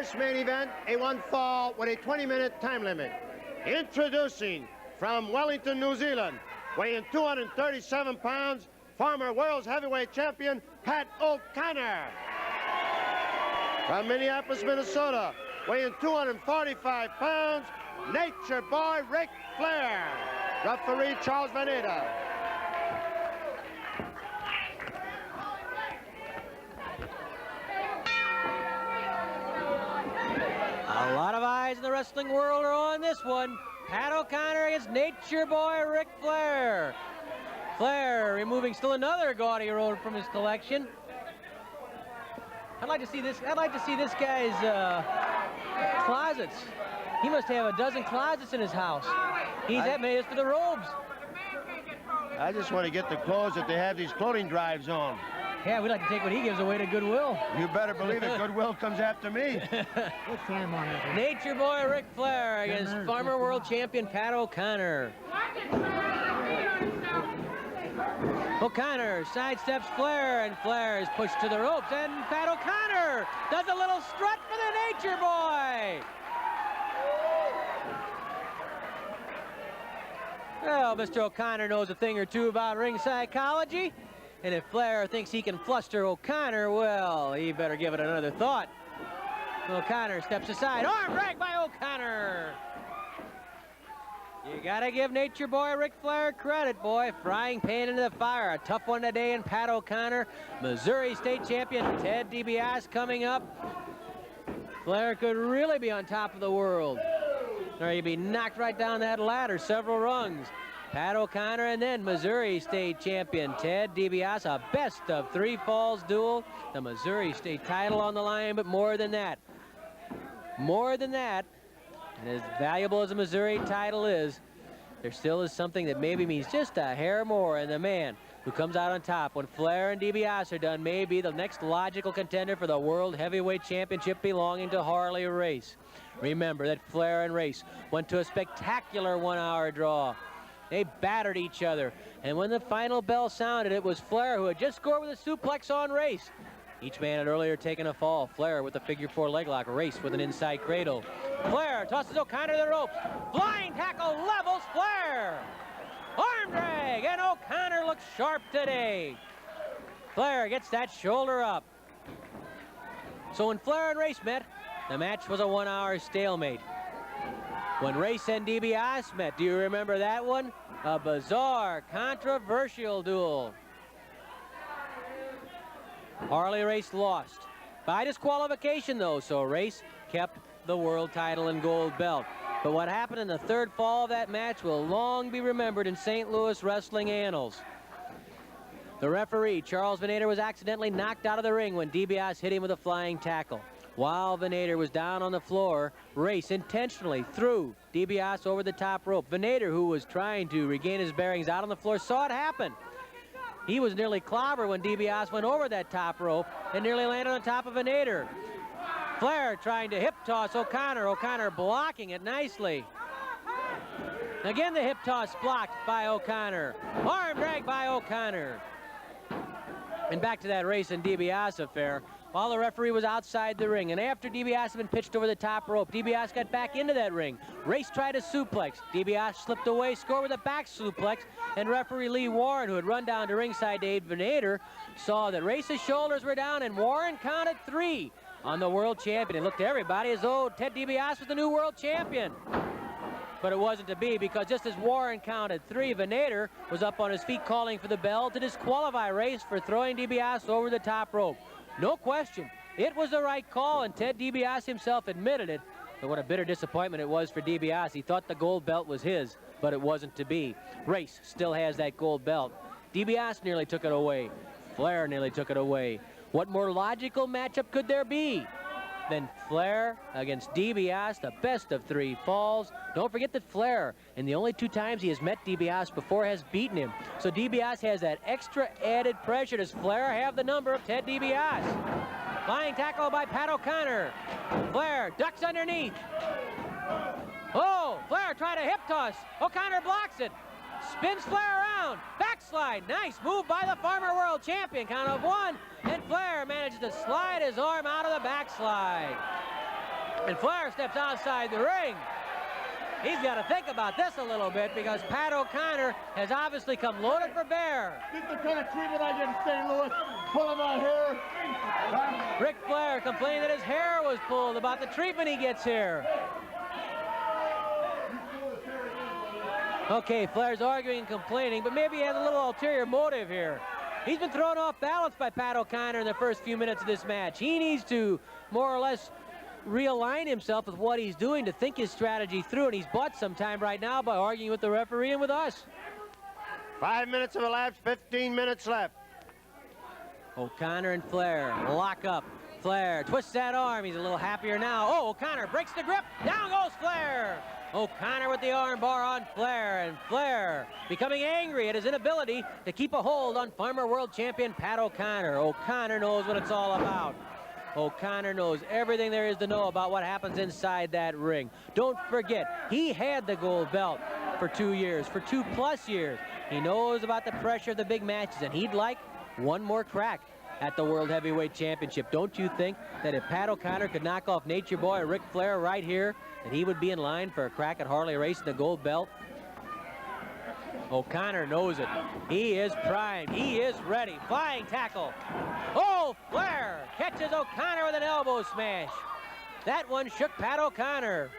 this main event, a one fall with a 20-minute time limit. Introducing from Wellington, New Zealand, weighing 237 pounds, former world's heavyweight champion, Pat O'Connor. From Minneapolis, Minnesota, weighing 245 pounds, Nature Boy Ric Flair. Referee Charles Veneta. A lot of eyes in the wrestling world are on this one. Pat O'Connor against Nature Boy Ric Flair. Flair removing still another gaudy robe from his collection. I'd like to see this guy's closets. He must have a dozen closets in his house. He's that made us for the robes. I just want to get the clothes that they have these clothing drives on. Yeah, we'd like to take what he gives away to Goodwill. You better believe it, Goodwill comes after me. Nature Boy Ric Flair against former world champion Pat O'Connor. O'Connor sidesteps Flair, and Flair is pushed to the ropes, and Pat O'Connor does a little strut for the Nature Boy. Well, Mr. O'Connor knows a thing or two about ring psychology, and if Flair thinks he can fluster O'Connor, well, he better give it another thought. O'Connor steps aside, arm drag by O'Connor. You gotta give Nature Boy Ric Flair credit, boy. Frying pan into the fire. A tough one today in Pat O'Connor. Missouri State champion Ted DiBiase coming up. Flair could really be on top of the world, or he'd be knocked right down that ladder several rungs. Pat O'Connor and then Missouri State champion Ted DiBiase. A best of three falls duel. The Missouri State title on the line, but more than that. And as valuable as the Missouri title is, there still is something that maybe means just a hair more, and the man who comes out on top when Flair and DiBiase are done may be the next logical contender for the World Heavyweight Championship belonging to Harley Race. Remember that Flair and Race went to a spectacular one-hour draw. They battered each other, and when the final bell sounded, it was Flair who had just scored with a suplex on Race. Each man had earlier taken a fall. Flair with a figure-4 leg lock, Race with an inside cradle. Flair tosses O'Connor to the ropes. Flying tackle levels Flair. Arm drag, and O'Connor looks sharp today. Flair gets that shoulder up. So when Flair and Race met, the match was a one-hour stalemate. When Race and DiBiase met, do you remember that one? A bizarre, controversial duel. Harley Race lost by disqualification, though, so Race kept the world title and gold belt. But what happened in the third fall of that match will long be remembered in St. Louis wrestling annals. The referee, Charles Veneta, was accidentally knocked out of the ring when DiBiase hit him with a flying tackle. While Veneta was down on the floor, Race intentionally threw DiBiase over the top rope. Veneta, who was trying to regain his bearings out on the floor, saw it happen. He was nearly clobbered when DiBiase went over that top rope and nearly landed on top of Veneta. Flair trying to hip toss O'Connor. O'Connor blocking it nicely. Again, the hip toss blocked by O'Connor. Arm drag by O'Connor. And back to that Race and DiBiase affair. While the referee was outside the ring, and after DiBiase had been pitched over the top rope, DiBiase got back into that ring. Race tried a suplex. DiBiase slipped away, scored with a back suplex, and referee Lee Warren, who had run down to ringside to aid Veneta, saw that Race's shoulders were down, and Warren counted 3 on the world champion. It looked to everybody as though Ted DiBiase was the new world champion. But it wasn't to be, because just as Warren counted 3, Veneta was up on his feet calling for the bell to disqualify Race for throwing DiBiase over the top rope. No question, it was the right call, and Ted DiBiase himself admitted it. But what a bitter disappointment it was for DiBiase. He thought the gold belt was his, but it wasn't to be. Race still has that gold belt. DiBiase nearly took it away. Flair nearly took it away. What more logical matchup could there be than Flair against DiBiase, the best of 3 falls? Don't forget that Flair, in the only 2 times he has met DiBiase before, has beaten him. So DiBiase has that extra added pressure. Does Flair have the number of Ted DiBiase? Flying tackle by Pat O'Connor. Flair ducks underneath. Oh, Flair tried a hip toss. O'Connor blocks it. Spins Flair around. Backslide. Nice move by the former world champion. Count of 1. And Flair manages to slide his arm out of the backslide. And Flair steps outside the ring. He's got to think about this a little bit because Pat O'Connor has obviously come loaded for bear. This is the kind of treatment I get in St. Louis. Pulling my hair. Ric Flair complaining that his hair was pulled about the treatment he gets here. Okay, Flair's arguing and complaining, but maybe he has a little ulterior motive here. He's been thrown off balance by Pat O'Connor in the first few minutes of this match. He needs to more or less realign himself with what he's doing to think his strategy through, and he's bought some time right now by arguing with the referee and with us. 5 minutes of elapsed, 15 minutes left. O'Connor and Flair lock up. Flair twists that arm. He's a little happier now. Oh, O'Connor breaks the grip. Down goes Flair. O'Connor with the arm bar on Flair, and Flair becoming angry at his inability to keep a hold on former world champion Pat O'Connor. O'Connor knows what it's all about. O'Connor knows everything there is to know about what happens inside that ring. Don't forget, he had the gold belt for 2 years, for 2+ years. He knows about the pressure of the big matches, and he'd like one more crack at the World Heavyweight Championship. Don't you think that if Pat O'Connor could knock off Nature Boy Ric Flair right here, that he would be in line for a crack at Harley Race and the gold belt? O'Connor knows it. He is primed. He is ready. Flying tackle. Oh, Flair catches O'Connor with an elbow smash. That one shook Pat O'Connor.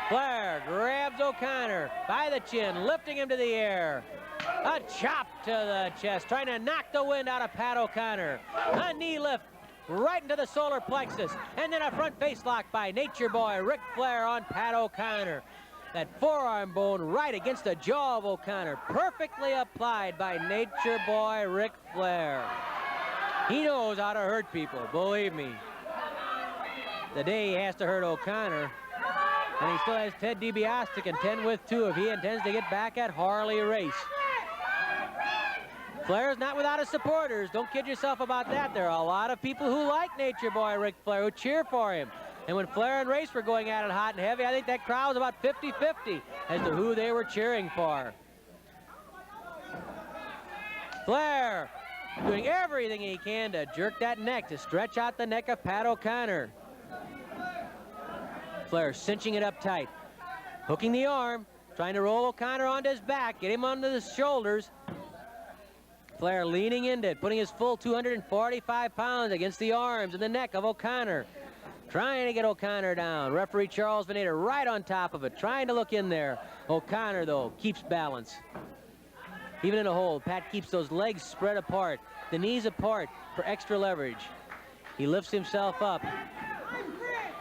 Flair grabs O'Connor by the chin, lifting him to the air. A chop to the chest, trying to knock the wind out of Pat O'Connor. A knee lift right into the solar plexus, and then a front face lock by Nature Boy Ric Flair on Pat O'Connor. That forearm bone right against the jaw of O'Connor, perfectly applied by Nature Boy Ric Flair. He knows how to hurt people, believe me. The day he has to hurt O'Connor, and he still has Ted DiBiase to contend with too if he intends to get back at Harley Race. Flair's not without his supporters. Don't kid yourself about that. There are a lot of people who like Nature Boy Ric Flair, who cheer for him. And when Flair and Race were going at it hot and heavy, I think that crowd was about 50-50 as to who they were cheering for. Flair doing everything he can to jerk that neck, to stretch out the neck of Pat O'Connor. Flair cinching it up tight, hooking the arm, trying to roll O'Connor onto his back, get him onto the shoulders. Flair leaning into it, putting his full 245 pounds against the arms and the neck of O'Connor. Trying to get O'Connor down. Referee Charles Venator right on top of it, trying to look in there. O'Connor, though, keeps balance. Even in a hold, Pat keeps those legs spread apart, the knees apart for extra leverage. He lifts himself up.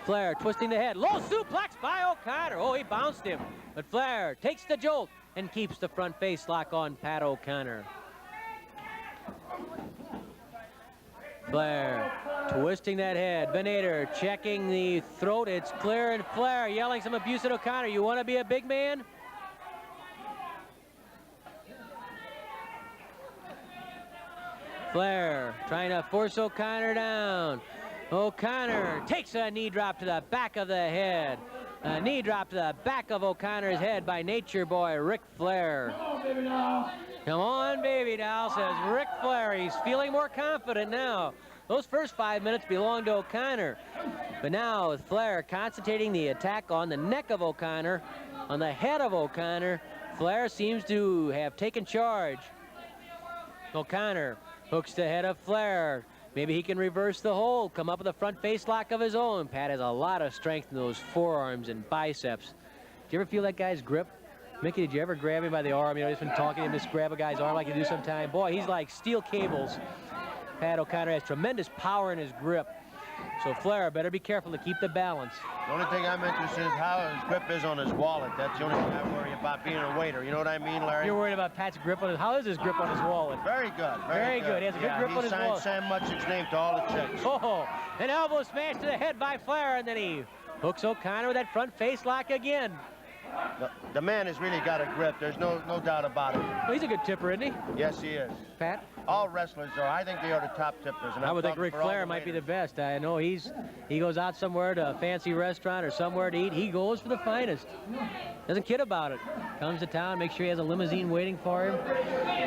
Flair twisting the head. Low suplex by O'Connor. Oh, he bounced him. But Flair takes the jolt and keeps the front face lock on Pat O'Connor. Flair twisting that head. Venator checking the throat. It's clear, and Flair yelling some abuse at O'Connor. You want to be a big man? Flair trying to force O'Connor down. O'Connor takes a knee drop to the back of the head. A knee drop to the back of O'Connor's head by Nature Boy Ric Flair. Come on, baby doll. Come on, baby doll, says Ric Flair. He's feeling more confident now. Those first 5 minutes belong to O'Connor. But now with Flair concentrating the attack on the neck of O'Connor, on the head of O'Connor, Flair seems to have taken charge. O'Connor hooks the head of Flair. Maybe he can reverse the hold, come up with a front face lock of his own. Pat has a lot of strength in those forearms and biceps. Do you ever feel that guy's grip? Mickey, did you ever grab him by the arm? You know, he's been talking to him, just grab a guy's arm like you do sometime. Boy, he's like steel cables. Pat O'Connor has tremendous power in his grip. So Flair better be careful to keep the balance. The only thing I'm interested in is how his grip is on his wallet. That's the only thing I worry about being a waiter. You know what I mean, Larry? You're worried about Pat's grip on his... How is his grip on his wallet? Very good. Very good. He has a good grip on his wallet. He signed Sam Mutchick's name to all the checks. Oh, an elbow smash to the head by Flair, and then he hooks O'Connor with that front face lock again. The man has really got a grip. There's no doubt about it. Well, he's a good tipper, isn't he? Yes, he is. Pat? All wrestlers are. I think they are the top tippers. And I would think Ric Flair might be the best. I know he goes out somewhere to a fancy restaurant or somewhere to eat. He goes for the finest. Doesn't kid about it. Comes to town, makes sure he has a limousine waiting for him.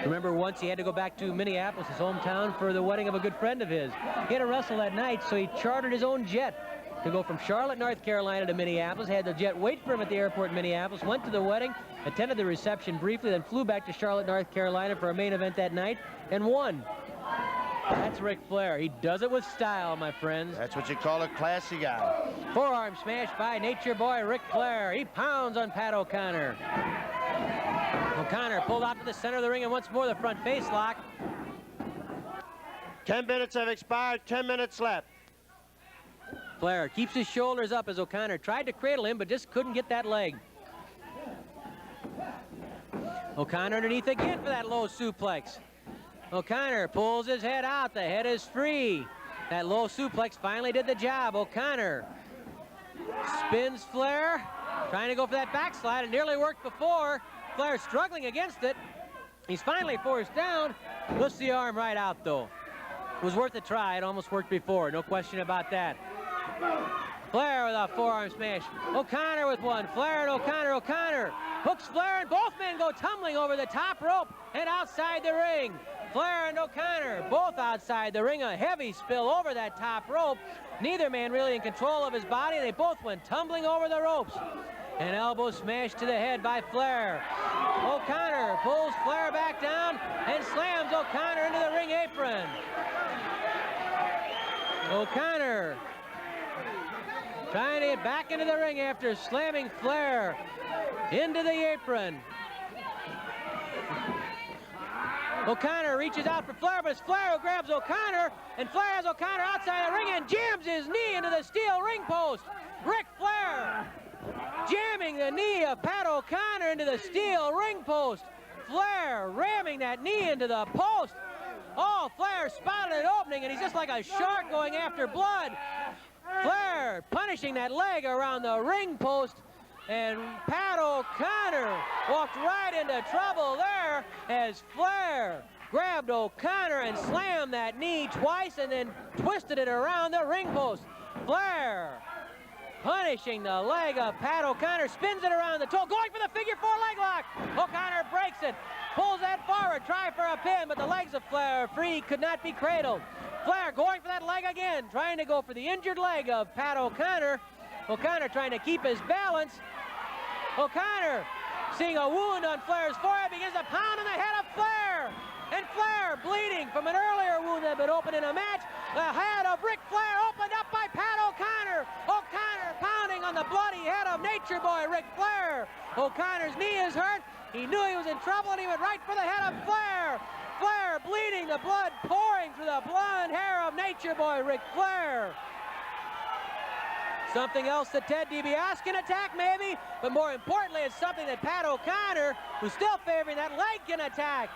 Remember once he had to go back to Minneapolis, his hometown, for the wedding of a good friend of his. He had to wrestle that night, so he chartered his own jet to go from Charlotte, North Carolina to Minneapolis, had the jet wait for him at the airport in Minneapolis, went to the wedding, attended the reception briefly, then flew back to Charlotte, North Carolina for a main event that night, and won. That's Ric Flair. He does it with style, my friends. That's what you call a classy guy. Forearm smash by Nature Boy Ric Flair. He pounds on Pat O'Connor. O'Connor pulled out to the center of the ring, and once more the front face lock. 10 minutes have expired, 10 minutes left. Flair keeps his shoulders up as O'Connor tried to cradle him, but just couldn't get that leg. O'Connor underneath again for that low suplex. O'Connor pulls his head out. The head is free. That low suplex finally did the job. O'Connor spins Flair, trying to go for that backslide. It nearly worked before. Flair struggling against it. He's finally forced down. Lifts the arm right out, though. It was worth a try. It almost worked before. No question about that. Flair with a forearm smash. O'Connor with one. Flair and O'Connor. O'Connor hooks Flair, and both men go tumbling over the top rope and outside the ring. Flair and O'Connor both outside the ring. A heavy spill over that top rope. Neither man really in control of his body. They both went tumbling over the ropes. An elbow smash to the head by Flair. O'Connor pulls Flair back down and slams O'Connor into the ring apron. O'Connor trying to get back into the ring after slamming Flair into the apron. O'Connor reaches out for Flair, but it's Flair who grabs O'Connor, and Flair has O'Connor outside the ring and jams his knee into the steel ring post. Ric Flair jamming the knee of Pat O'Connor into the steel ring post. Flair ramming that knee into the post. Oh, Flair spotted an opening, and he's just like a shark going after blood. Flair punishing that leg around the ring post, and Pat O'Connor walked right into trouble there as Flair grabbed O'Connor and slammed that knee twice and then twisted it around the ring post. Flair punishing the leg of Pat O'Connor, spins it around the toe, going for the figure four leg lock. O'Connor breaks it, pulls that forward, try for a pin, but the legs of Flair are free, could not be cradled. Flair going for that leg again, trying to go for the injured leg of Pat O'Connor. O'Connor trying to keep his balance. O'Connor seeing a wound on Flair's forehead, begins to pound on the head of Flair. And Flair bleeding from an earlier wound that had been opened in a match. The head of Ric Flair opened up by Pat O'Connor. O'Connor pounding on the bloody head of Nature Boy Ric Flair. O'Connor's knee is hurt. He knew he was in trouble, and he went right for the head of Flair. Flair bleeding, the blood pouring through the blonde hair of Nature Boy Ric Flair. Something else that Ted DiBiase can attack, maybe, but more importantly, it's something that Pat O'Connor, who's still favoring that leg, can attack.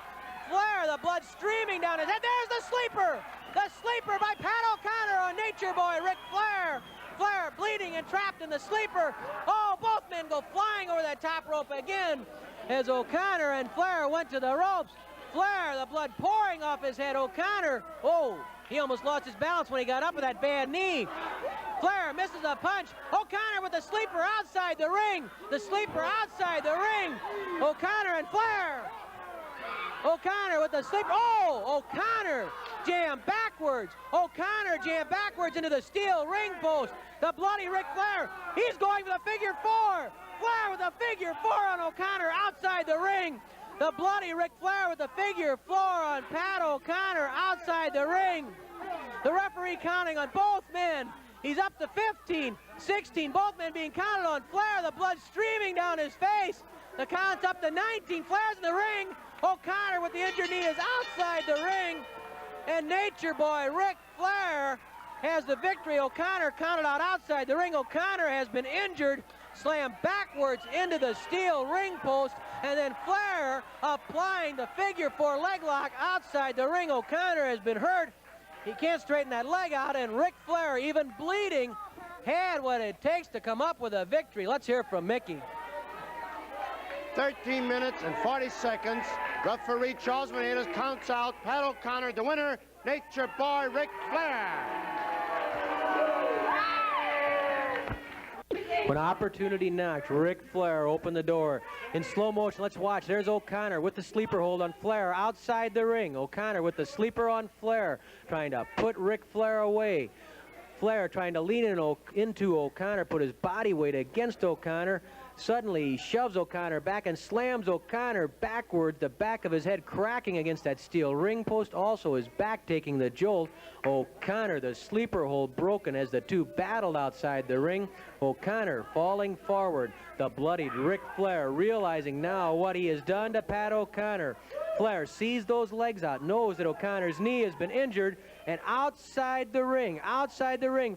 Flair, the blood streaming down his head. There's the sleeper! The sleeper by Pat O'Connor on Nature Boy Ric Flair. Flair bleeding and trapped in the sleeper. Oh, both men go flying over that top rope again as O'Connor and Flair went to the ropes. Flair, the blood pouring off his head. O'Connor, oh, he almost lost his balance when he got up with that bad knee. Flair misses a punch. O'Connor with the sleeper outside the ring. The sleeper outside the ring. O'Connor and Flair. O'Connor with the sleeper. Oh, O'Connor jammed backwards. O'Connor jammed backwards into the steel ring post. The bloody Ric Flair. He's going for the figure four. Flair with a figure four on O'Connor outside the ring. The bloody Ric Flair with the figure four on Pat O'Connor outside the ring. The referee counting on both men. He's up to 15, 16, both men being counted on. Flair, the blood streaming down his face. The count's up to 19. Flair's in the ring. O'Connor with the injured knee is outside the ring. And Nature Boy Ric Flair has the victory. O'Connor counted out outside the ring. O'Connor has been injured, slammed backwards into the steel ring post, and then Flair applying the figure four leg lock outside the ring. O'Connor has been hurt. He can't straighten that leg out, and Ric Flair, even bleeding, had what it takes to come up with a victory. Let's hear from Mickey. 13 minutes and 40 seconds. Referee Charles Meneses counts out Pat O'Connor, the winner, Nature Boy Ric Flair. When opportunity knocked, Ric Flair opened the door. In slow motion, let's watch. There's O'Connor with the sleeper hold on Flair outside the ring. O'Connor with the sleeper on Flair, trying to put Ric Flair away. Flair trying to lean into O'Connor, put his body weight against O'Connor. Suddenly he shoves O'Connor back and slams O'Connor backward, the back of his head cracking against that steel ring post, also his back taking the jolt. O'Connor, the sleeper hold broken as the two battled outside the ring. O'Connor falling forward. The bloodied Ric Flair realizing now what he has done to Pat O'Connor. Flair sees those legs out, knows that O'Connor's knee has been injured, and outside the ring,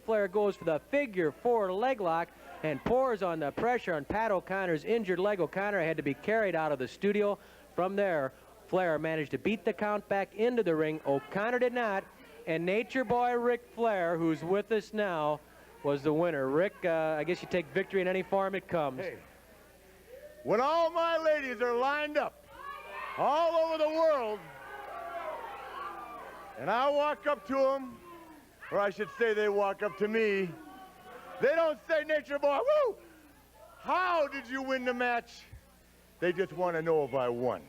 Flair goes for the figure 4 leg lock and pours on the pressure on Pat O'Connor's injured leg. O'Connor had to be carried out of the studio. From there, Flair managed to beat the count back into the ring. O'Connor did not, and Nature Boy Ric Flair, who's with us now, was the winner. Rick, I guess you take victory in any form it comes. Hey, when all my ladies are lined up all over the world, and I walk up to them, or I should say they walk up to me, they don't say, Nature Boy, woo! How did you win the match? They just want to know if I won.